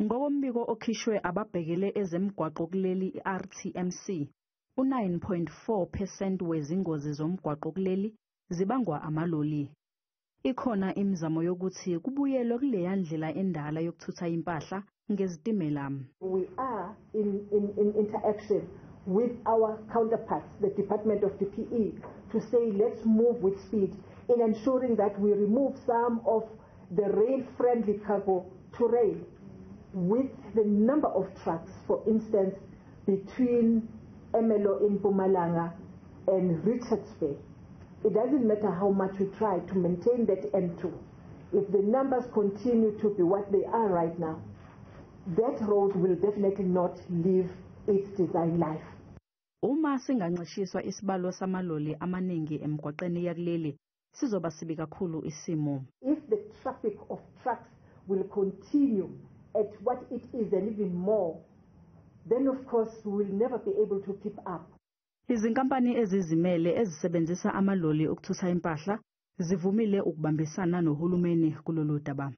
Ngokombiko okhishwe ababhekele ezemgwaqo kuleli RTMC, u9.4% wezingozi zomgwaqo kuleli zibangwa amaloli. Ikhona imizamo yokuthi kubuyelwe kuleya ndlela endala yokuthutha impahla ngezitimela. We are in interaction with our counterparts, the Department of DPE, to say let's move with speed in ensuring that we remove some of the rail-friendly cargo to rail with the number of trucks, for instance, between Emelo in Mpumalanga and Richards Bay. It doesn't matter how much we try to maintain that N2. If the numbers continue to be what they are right now, that road will definitely not live its design life. Uma singancishiswa isibalo samaloli amaningi emgwaqeni yakuleli, sizoba sibi kakhulu isimo. If the traffic of trucks will continue at what it is and even more, then of course we will never be able to keep up. Izinkampani ezizimele ezisebenzisa amaloli ukuthutha impahla zivumile ukubambisana nohulumeni kulolu daba.